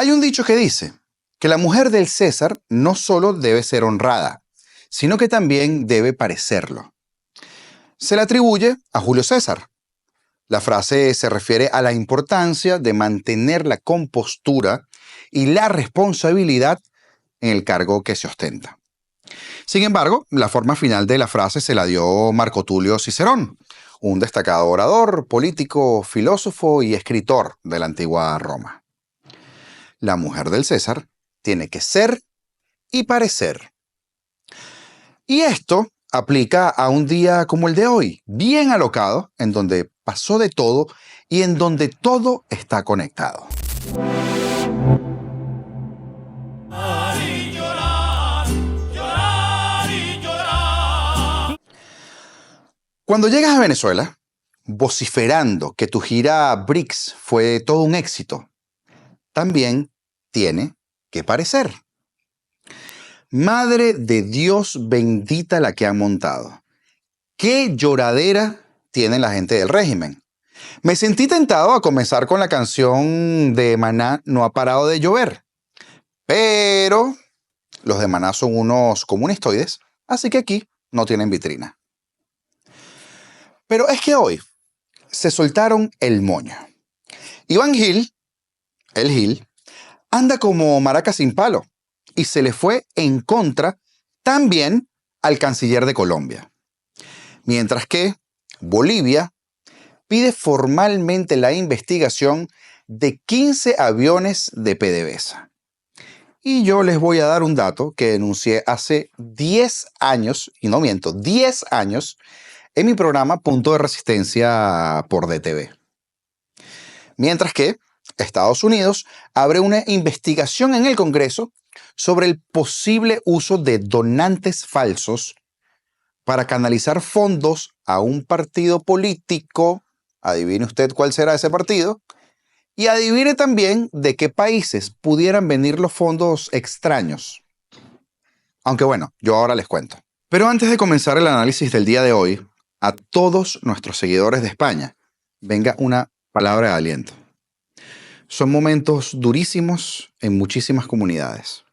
Hay un dicho que dice que la mujer del César no solo debe ser honrada, sino que también debe parecerlo. Se le atribuye a Julio César. La frase se refiere a la importancia de mantener la compostura y la responsabilidad en el cargo que se ostenta. Sin embargo, la forma final de la frase se la dio Marco Tulio Cicerón, un destacado orador, político, filósofo y escritor de la antigua Roma. La mujer del César tiene que ser y parecer. Y esto aplica a un día como el de hoy, bien alocado, en donde pasó de todo y en donde todo está conectado. Cuando llegas a Venezuela, vociferando que tu gira BRICS fue todo un éxito, también tiene que parecer. Madre de Dios bendita la que han montado. ¡Qué lloradera tiene la gente del régimen! Me sentí tentado a comenzar con la canción de Maná, No ha parado de llover. Pero los de Maná son unos comunistoides, así que aquí no tienen vitrina. Pero es que hoy se soltaron el moño. Iván Gil, el Gil, anda como maraca sin palo y se le fue en contra también al canciller de Colombia. Mientras que Bolivia pide formalmente la investigación de 15 aviones de PDVSA. Y yo les voy a dar un dato que denuncié hace 10 años, y no miento, 10 años, en mi programa Punto de Resistencia por DTV. Mientras que Estados Unidos abre una investigación en el Congreso sobre el posible uso de donantes falsos para canalizar fondos a un partido político. Adivine usted cuál será ese partido. Y adivine también de qué países pudieran venir los fondos extraños. Aunque bueno, yo ahora les cuento. Pero antes de comenzar el análisis del día de hoy, a todos nuestros seguidores de España, venga una palabra de aliento. Son momentos durísimos en muchísimas comunidades.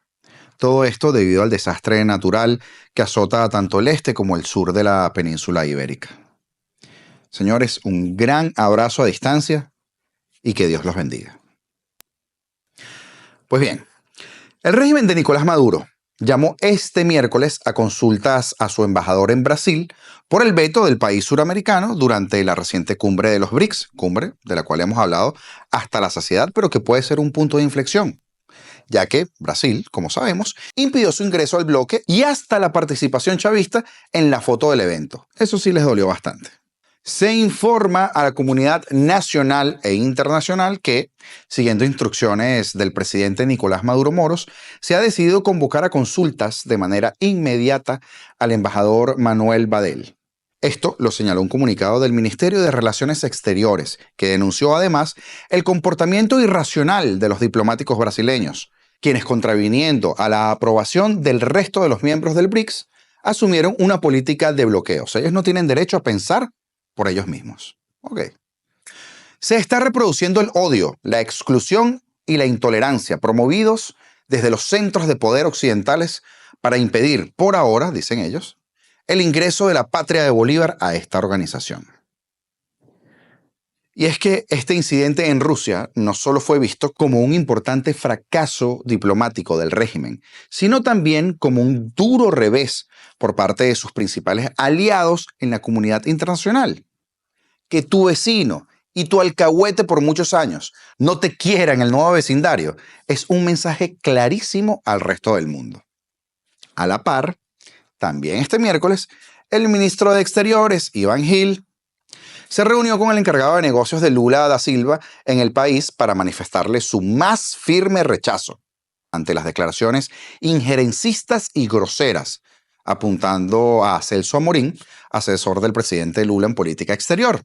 Todo esto debido al desastre natural que azota tanto el este como el sur de la península ibérica. Señores, un gran abrazo a distancia y que Dios los bendiga. Pues bien, el régimen de Nicolás Maduro llamó este miércoles a consultas a su embajador en Brasil por el veto del país suramericano durante la reciente cumbre de los BRICS, cumbre de la cual hemos hablado hasta la saciedad, pero que puede ser un punto de inflexión, ya que Brasil, como sabemos, impidió su ingreso al bloque y hasta la participación chavista en la foto del evento. Eso sí les dolió bastante. Se informa a la comunidad nacional e internacional que, siguiendo instrucciones del presidente Nicolás Maduro Moros, se ha decidido convocar a consultas de manera inmediata al embajador Manuel Badel. Esto lo señaló un comunicado del Ministerio de Relaciones Exteriores, que denunció además el comportamiento irracional de los diplomáticos brasileños, quienes, contraviniendo a la aprobación del resto de los miembros del BRICS, asumieron una política de bloqueos. Ellos no tienen derecho a pensar por ellos mismos. Se está reproduciendo el odio, la exclusión y la intolerancia promovidos desde los centros de poder occidentales para impedir, por ahora, dicen ellos, el ingreso de la patria de Bolívar a esta organización. Y es que este incidente en Rusia no solo fue visto como un importante fracaso diplomático del régimen, sino también como un duro revés por parte de sus principales aliados en la comunidad internacional. Que tu vecino y tu alcahuete por muchos años no te quiera en el nuevo vecindario es un mensaje clarísimo al resto del mundo. A la par, también este miércoles, el ministro de Exteriores, Iván Gil, se reunió con el encargado de negocios de Lula da Silva en el país para manifestarle su más firme rechazo ante las declaraciones injerencistas y groseras, apuntando a Celso Amorim, asesor del presidente Lula en política exterior.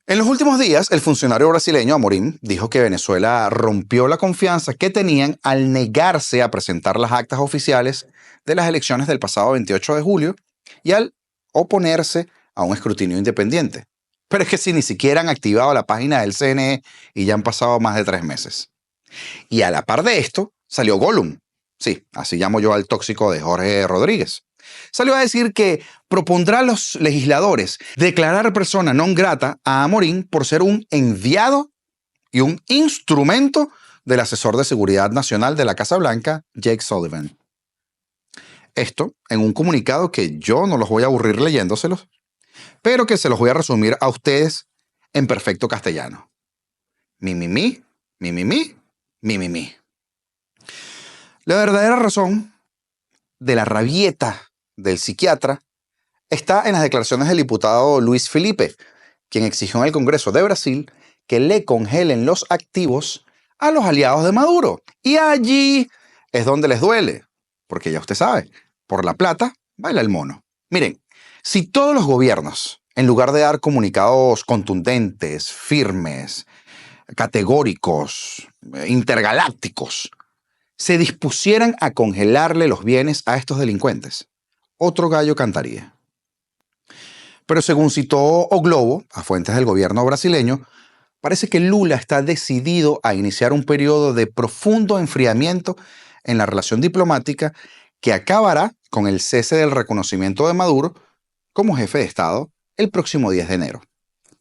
En los últimos días, el funcionario brasileño Amorim dijo que Venezuela rompió la confianza que tenían al negarse a presentar las actas oficiales de las elecciones del pasado 28 de julio y al oponerse a un escrutinio independiente. Pero es que si ni siquiera han activado la página del CNE y ya han pasado más de 3 meses. Y a la par de esto, salió Gollum. Sí, así llamo yo al tóxico de Jorge Rodríguez. Salió a decir que propondrá a los legisladores declarar persona non grata a Amorín por ser un enviado y un instrumento del asesor de seguridad nacional de la Casa Blanca, Jake Sullivan. Esto en un comunicado que yo no los voy a aburrir leyéndoselos, pero que se los voy a resumir a ustedes en perfecto castellano. Mi, mi, mi, mi, mi, mi, mi, mi, mi. La verdadera razón de la rabieta del psiquiatra está en las declaraciones del diputado Luis Felipe, quien exigió en el Congreso de Brasil que le congelen los activos a los aliados de Maduro. Y allí es donde les duele, porque ya usted sabe, por la plata baila el mono. Miren, si todos los gobiernos, en lugar de dar comunicados contundentes, firmes, categóricos, intergalácticos, se dispusieran a congelarle los bienes a estos delincuentes, otro gallo cantaría. Pero según citó O Globo, a fuentes del gobierno brasileño, parece que Lula está decidido a iniciar un periodo de profundo enfriamiento en la relación diplomática que acabará con el cese del reconocimiento de Maduro como jefe de Estado el próximo 10 de enero,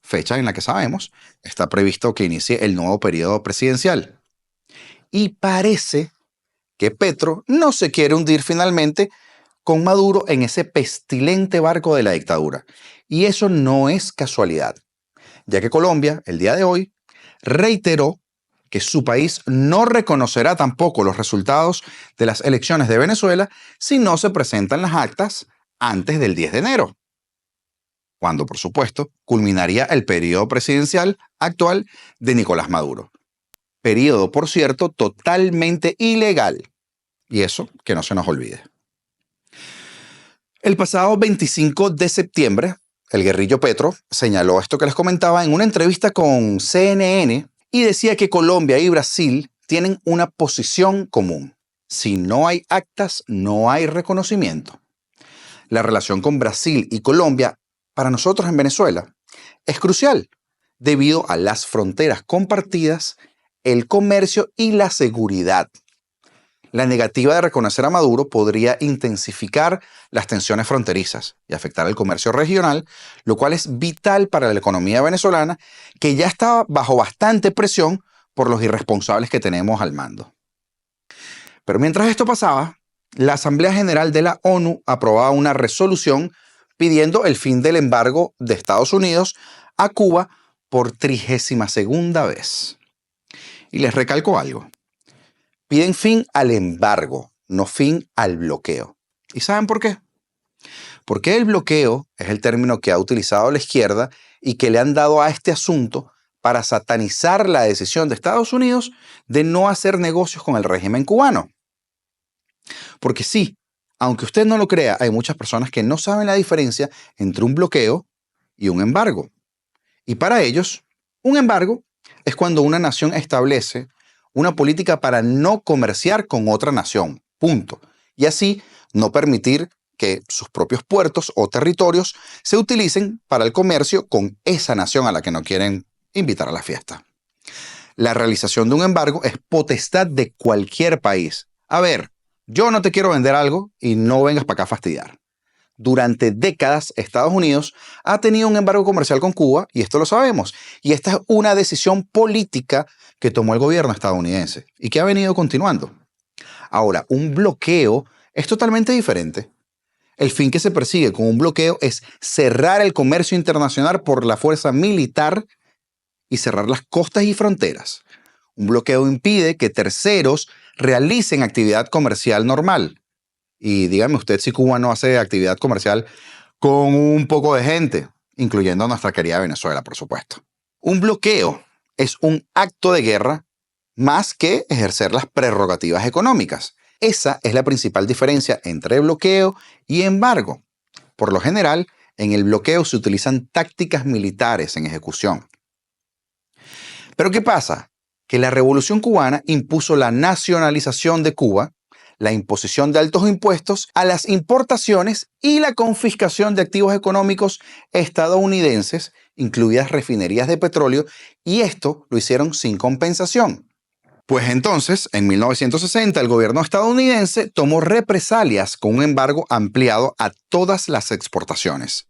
fecha en la que sabemos está previsto que inicie el nuevo periodo presidencial. Y parece que Petro no se quiere hundir finalmente con Maduro en ese pestilente barco de la dictadura. Y eso no es casualidad, ya que Colombia, el día de hoy, reiteró que su país no reconocerá tampoco los resultados de las elecciones de Venezuela si no se presentan las actas antes del 10 de enero, cuando, por supuesto, culminaría el periodo presidencial actual de Nicolás Maduro. Periodo, por cierto, totalmente ilegal. Y eso que no se nos olvide. El pasado 25 de septiembre, el guerrillo Petro señaló esto que les comentaba en una entrevista con CNN y decía que Colombia y Brasil tienen una posición común. Si no hay actas, no hay reconocimiento. La relación con Brasil y Colombia, para nosotros en Venezuela, es crucial debido a las fronteras compartidas, el comercio y la seguridad. La negativa de reconocer a Maduro podría intensificar las tensiones fronterizas y afectar el comercio regional, lo cual es vital para la economía venezolana, que ya está bajo bastante presión por los irresponsables que tenemos al mando. Pero mientras esto pasaba, la Asamblea General de la ONU aprobaba una resolución pidiendo el fin del embargo de Estados Unidos a Cuba por 32ª vez. Y les recalco algo. Piden fin al embargo, no fin al bloqueo. ¿Y saben por qué? Porque el bloqueo es el término que ha utilizado la izquierda y que le han dado a este asunto para satanizar la decisión de Estados Unidos de no hacer negocios con el régimen cubano. Porque sí, aunque usted no lo crea, hay muchas personas que no saben la diferencia entre un bloqueo y un embargo. Y para ellos, un embargo es cuando una nación establece una política para no comerciar con otra nación, punto. Y así no permitir que sus propios puertos o territorios se utilicen para el comercio con esa nación a la que no quieren invitar a la fiesta. La realización de un embargo es potestad de cualquier país. A ver, yo no te quiero vender algo y no vengas para acá a fastidiar. Durante décadas, Estados Unidos ha tenido un embargo comercial con Cuba y esto lo sabemos. Y esta es una decisión política que tomó el gobierno estadounidense y que ha venido continuando. Ahora, un bloqueo es totalmente diferente. El fin que se persigue con un bloqueo es cerrar el comercio internacional por la fuerza militar y cerrar las costas y fronteras. Un bloqueo impide que terceros realicen actividad comercial normal. Y dígame usted si Cuba no hace actividad comercial con un poco de gente, incluyendo a nuestra querida Venezuela, por supuesto. Un bloqueo es un acto de guerra más que ejercer las prerrogativas económicas. Esa es la principal diferencia entre bloqueo y embargo. Por lo general, en el bloqueo se utilizan tácticas militares en ejecución. Pero ¿qué pasa? Que la Revolución Cubana impuso la nacionalización de Cuba, la imposición de altos impuestos a las importaciones y la confiscación de activos económicos estadounidenses, incluidas refinerías de petróleo, y esto lo hicieron sin compensación. Pues entonces, en 1960, el gobierno estadounidense tomó represalias con un embargo ampliado a todas las exportaciones,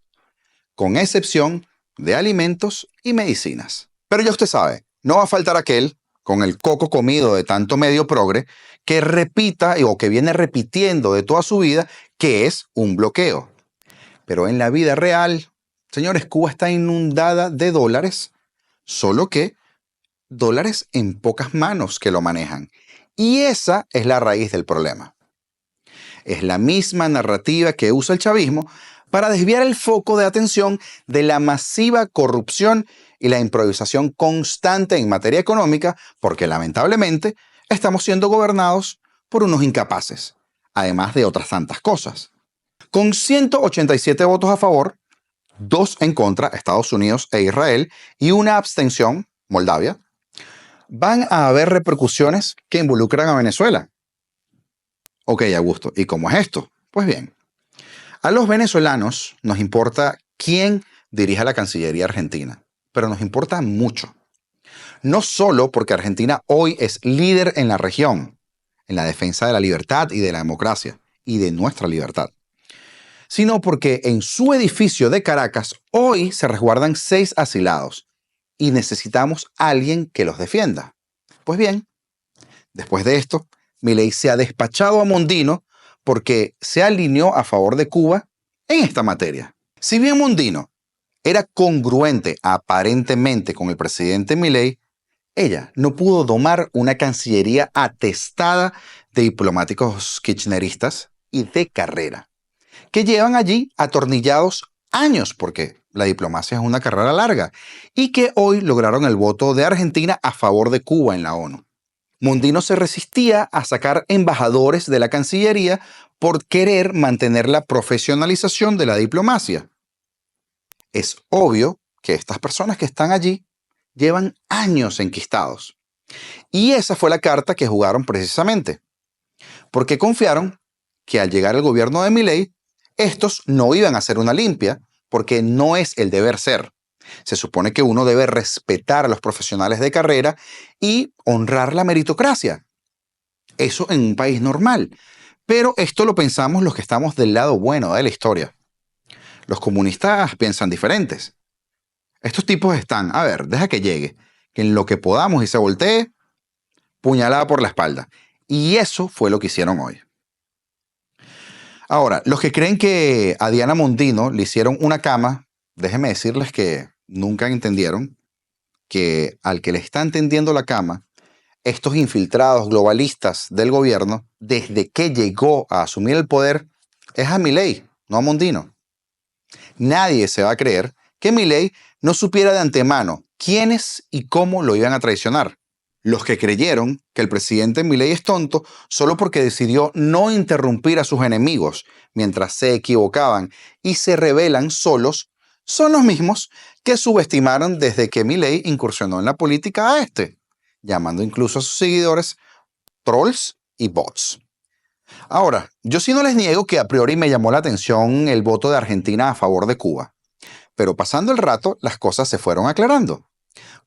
con excepción de alimentos y medicinas. Pero ya usted sabe, no va a faltar aquel, con el coco comido de tanto medio progre, que repita o que viene repitiendo de toda su vida que es un bloqueo. Pero en la vida real, señores, Cuba está inundada de dólares, solo que dólares en pocas manos que lo manejan. Y esa es la raíz del problema. Es la misma narrativa que usa el chavismo para desviar el foco de atención de la masiva corrupción y la improvisación constante en materia económica, porque lamentablemente estamos siendo gobernados por unos incapaces, además de otras tantas cosas. Con 187 votos a favor, 2 en contra, Estados Unidos e Israel, y una abstención, Moldavia, van a haber repercusiones que involucran a Venezuela. Ok, Augusto, ¿y cómo es esto? Pues bien, a los venezolanos nos importa quién dirija la Cancillería argentina, pero nos importa mucho. No solo porque Argentina hoy es líder en la región, en la defensa de la libertad y de la democracia, y de nuestra libertad, sino porque en su edificio de Caracas hoy se resguardan 6 asilados y necesitamos a alguien que los defienda. Pues bien, después de esto, Milei se ha despachado a Mondino porque se alineó a favor de Cuba en esta materia. Si bien Mondino era congruente aparentemente con el presidente Milei, ella no pudo domar una cancillería atestada de diplomáticos kirchneristas y de carrera, que llevan allí atornillados años, porque la diplomacia es una carrera larga, y que hoy lograron el voto de Argentina a favor de Cuba en la ONU. Mondino se resistía a sacar embajadores de la Cancillería por querer mantener la profesionalización de la diplomacia. Es obvio que estas personas que están allí llevan años enquistados. Y esa fue la carta que jugaron precisamente, porque confiaron que al llegar al gobierno de Milei, estos no iban a hacer una limpia, porque no es el deber ser. Se supone que uno debe respetar a los profesionales de carrera y honrar la meritocracia. Eso en un país normal. Pero esto lo pensamos los que estamos del lado bueno de la historia. Los comunistas piensan diferentes. Estos tipos están, a ver, deja que llegue, que en lo que podamos y se voltee, puñalada por la espalda. Y eso fue lo que hicieron hoy. Ahora, los que creen que a Diana Mondino le hicieron una cama, déjenme decirles que nunca entendieron que al que le están tendiendo la cama, estos infiltrados globalistas del gobierno, desde que llegó a asumir el poder, es a Milei, no a Mondino. Nadie se va a creer que Milei no supiera de antemano quiénes y cómo lo iban a traicionar. Los que creyeron que el presidente Milei es tonto solo porque decidió no interrumpir a sus enemigos mientras se equivocaban y se rebelan solos, son los mismos que subestimaron desde que Milei incursionó en la política a este, llamando incluso a sus seguidores trolls y bots. Ahora, yo sí no les niego que a priori me llamó la atención el voto de Argentina a favor de Cuba, pero pasando el rato las cosas se fueron aclarando.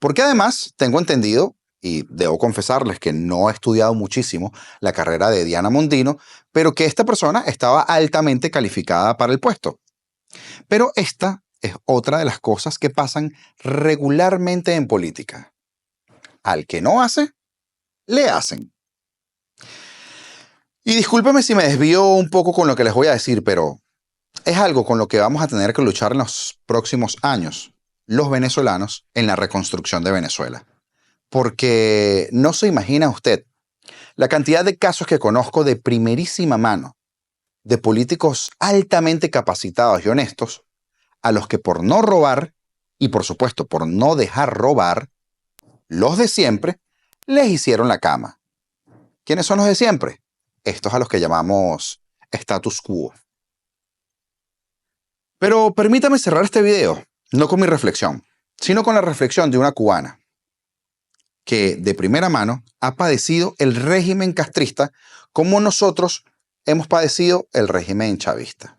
Porque además tengo entendido, y debo confesarles que no he estudiado muchísimo la carrera de Diana Mondino, pero que esta persona estaba altamente calificada para el puesto. Pero esta es otra de las cosas que pasan regularmente en política. Al que no hace, le hacen. Y discúlpeme si me desvío un poco con lo que les voy a decir, pero es algo con lo que vamos a tener que luchar en los próximos años, los venezolanos, en la reconstrucción de Venezuela. Porque no se imagina usted la cantidad de casos que conozco de primerísima mano, de políticos altamente capacitados y honestos, a los que por no robar, y por supuesto por no dejar robar, los de siempre les hicieron la cama. ¿Quiénes son los de siempre? Estos a los que llamamos status quo. Pero permítame cerrar este video, no con mi reflexión, sino con la reflexión de una cubana que de primera mano ha padecido el régimen castrista como nosotros hemos padecido el régimen chavista.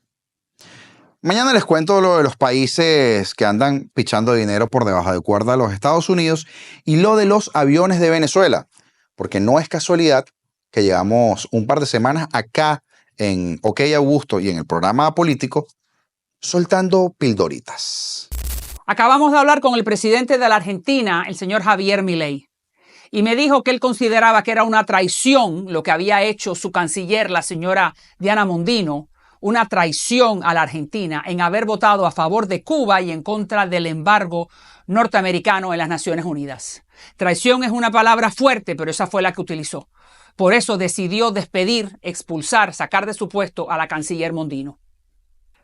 Mañana les cuento lo de los países que andan pichando dinero por debajo de cuerda a los Estados Unidos y lo de los aviones de Venezuela, porque no es casualidad que llevamos un par de semanas acá en OK Augusto y en el programa político soltando pildoritas. Acabamos de hablar con el presidente de la Argentina, el señor Javier Milei, y me dijo que él consideraba que era una traición lo que había hecho su canciller, la señora Diana Mondino, una traición a la Argentina en haber votado a favor de Cuba y en contra del embargo norteamericano en las Naciones Unidas. Traición es una palabra fuerte, pero esa fue la que utilizó. Por eso decidió despedir, expulsar, sacar de su puesto a la canciller Mondino.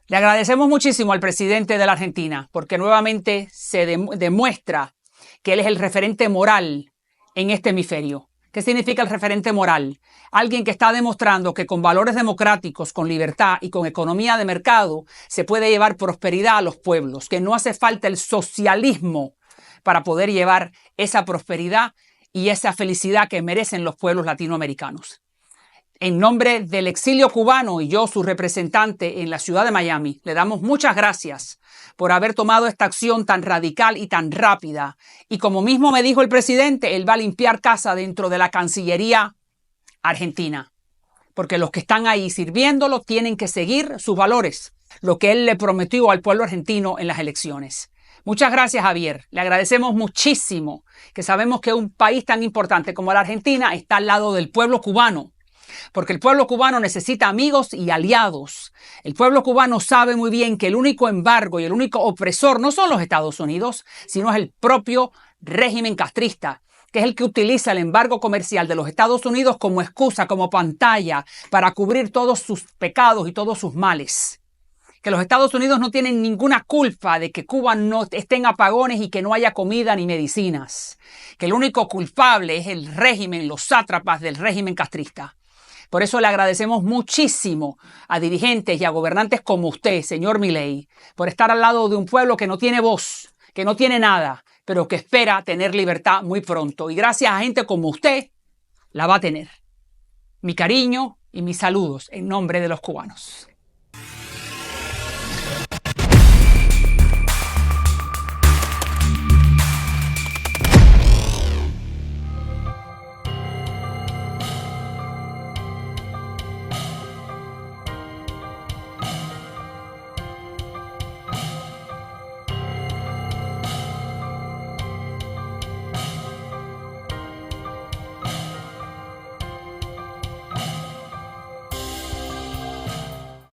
Le agradecemos muchísimo al presidente de la Argentina porque nuevamente se demuestra que él es el referente moral en este hemisferio. ¿Qué significa el referente moral? Alguien que está demostrando que con valores democráticos, con libertad y con economía de mercado se puede llevar prosperidad a los pueblos, que no hace falta el socialismo para poder llevar esa prosperidad y esa felicidad que merecen los pueblos latinoamericanos. En nombre del exilio cubano y yo, su representante en la ciudad de Miami, le damos muchas gracias por haber tomado esta acción tan radical y tan rápida. Y como mismo me dijo el presidente, él va a limpiar casa dentro de la Cancillería argentina, porque los que están ahí sirviéndolo tienen que seguir sus valores, lo que él le prometió al pueblo argentino en las elecciones. Muchas gracias, Javier. Le agradecemos muchísimo, que sabemos que un país tan importante como la Argentina está al lado del pueblo cubano, porque el pueblo cubano necesita amigos y aliados. El pueblo cubano sabe muy bien que el único embargo y el único opresor no son los Estados Unidos, sino es el propio régimen castrista, que es el que utiliza el embargo comercial de los Estados Unidos como excusa, como pantalla, para cubrir todos sus pecados y todos sus males. Que los Estados Unidos no tienen ninguna culpa de que Cuba no esté en apagones y que no haya comida ni medicinas. Que el único culpable es el régimen, los sátrapas del régimen castrista. Por eso le agradecemos muchísimo a dirigentes y a gobernantes como usted, señor Milei, por estar al lado de un pueblo que no tiene voz, que no tiene nada, pero que espera tener libertad muy pronto. Y gracias a gente como usted, la va a tener. Mi cariño y mis saludos en nombre de los cubanos.